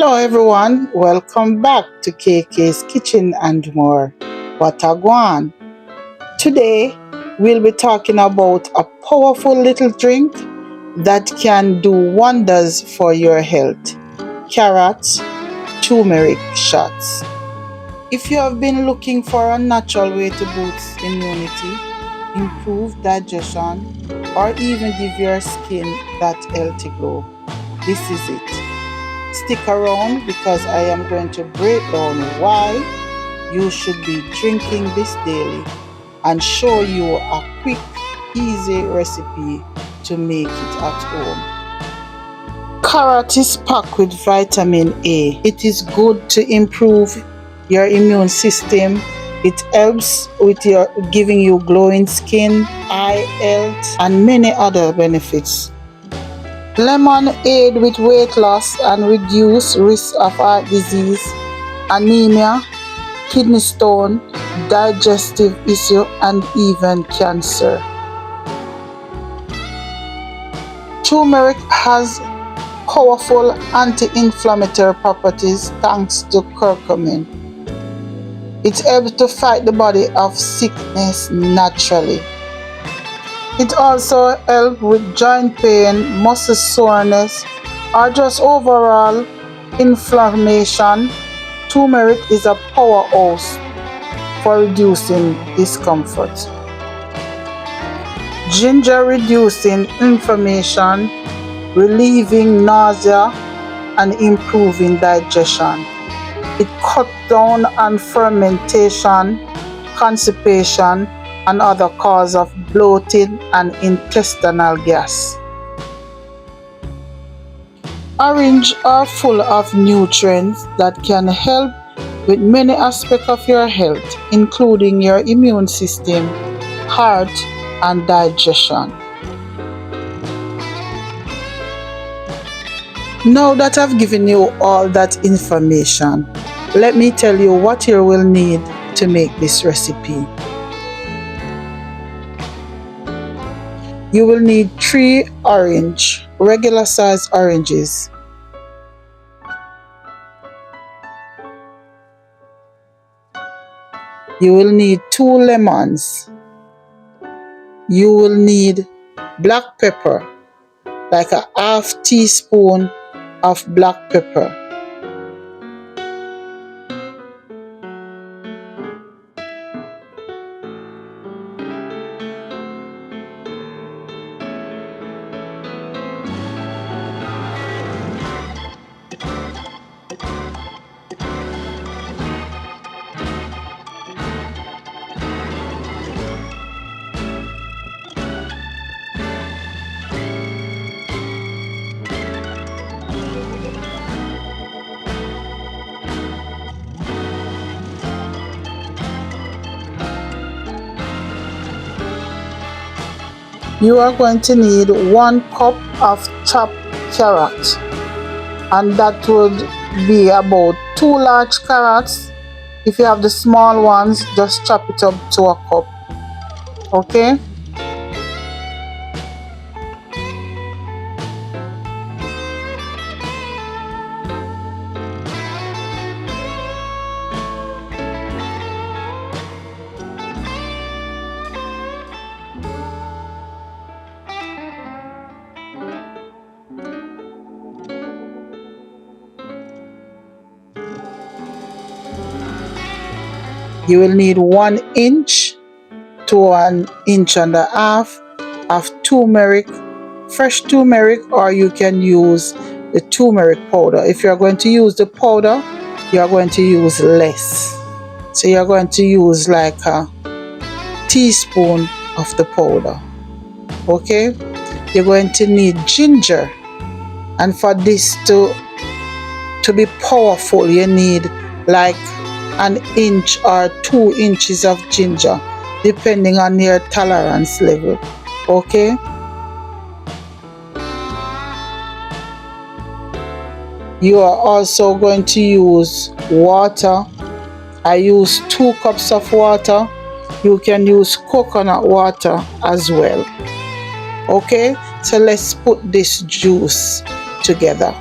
Hello everyone, welcome back to KK's Kitchen and More. What a guan. Today we'll be talking about a powerful little drink that can do wonders for your health. Carrot Turmeric Shots. If you have been looking for a natural way to boost immunity, improve digestion, or even give your skin that healthy glow, this is it. Stick around because I am going to break down why you should be drinking this daily and show you a quick, easy recipe to make it at home. Carrot is packed with vitamin A. It is good to improve your immune system. It helps with giving you glowing skin, eye health, and many other benefits. Lemon aid with weight loss and reduce risk of heart disease, anemia, kidney stone, digestive issue, and even cancer. Turmeric has powerful anti-inflammatory properties thanks to curcumin. It helps to fight the body of sickness naturally. It also helps with joint pain, muscle soreness, or just overall inflammation. Turmeric is a powerhouse for reducing discomfort. Ginger reducing inflammation, relieving nausea, and improving digestion. It cuts down on fermentation, constipation, and other causes of bloating and intestinal gas. Oranges are full of nutrients that can help with many aspects of your health, including your immune system, heart, and digestion. Now that I've given you all that information, let me tell you what you will need to make this recipe. You will need 3 regular size oranges. You will need 2 lemons. You will need black pepper, like a half teaspoon of black pepper. You are going to need 1 cup of chopped carrot, and that would be about 2 large carrots. If you have the small ones, just chop it up to a cup. Okay? You will need 1 inch to 1.5 inches of turmeric, fresh turmeric, or you can use the turmeric powder. If you are going to use the powder, you are going to use less. So you are going to use like a teaspoon of the powder. Okay? You're going to need ginger, and for this to be powerful, you need like 1 inch or 2 inches of ginger, depending on your tolerance level. Okay? You are also going to use water. I use 2 cups of water. You can use coconut water as well. Okay, so let's put this juice together.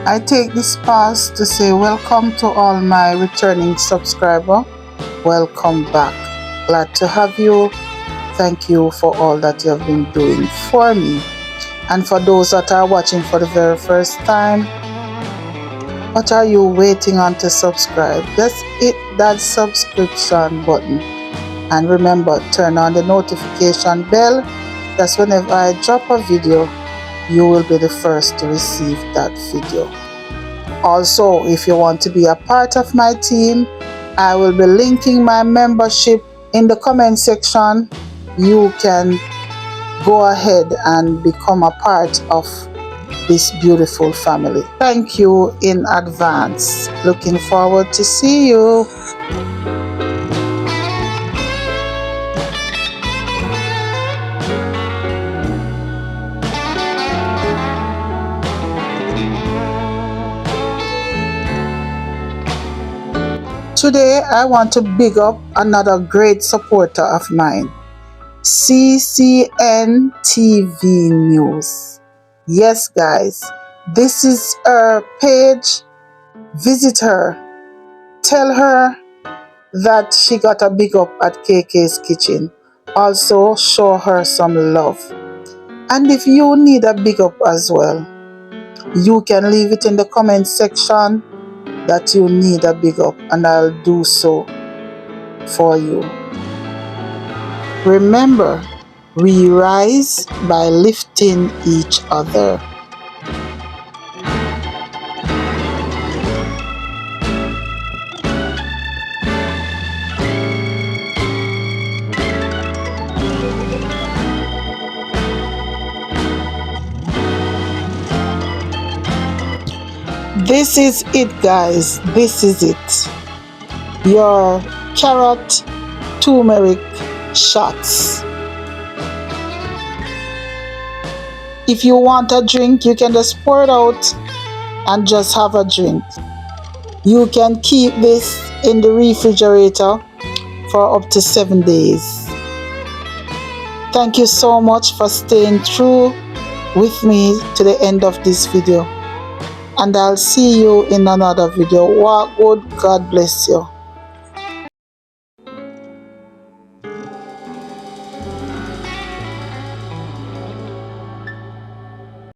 I take this pause to say welcome to all my returning subscribers. Welcome back. Glad to have you. Thank you for all that you have been doing for me. And for those that are watching for the very first time, what are you waiting on to subscribe? Just hit that subscription button. And remember, turn on the notification bell. That's whenever I drop a video, you will be the first to receive that video. Also, if you want to be a part of my team, I will be linking my membership in the comment section. You can go ahead and become a part of this beautiful family. Thank you in advance. Looking forward to see you. Today, I want to big up another great supporter of mine, CCN TV News. Yes, guys, this is her page. Visit her. Tell her that she got a big up at KK's Kitchen. Also, show her some love. And if you need a big up as well, you can leave it in the comment section that you need a big up, and I'll do so for you. Remember, we rise by lifting each other. This is it, guys. This is it. Your carrot turmeric shots. If you want a drink, you can just pour it out and just have a drink. You can keep this in the refrigerator for up to 7 days. Thank you so much for staying through with me to the end of this video. And I'll see you in another video. Walk good. God bless you.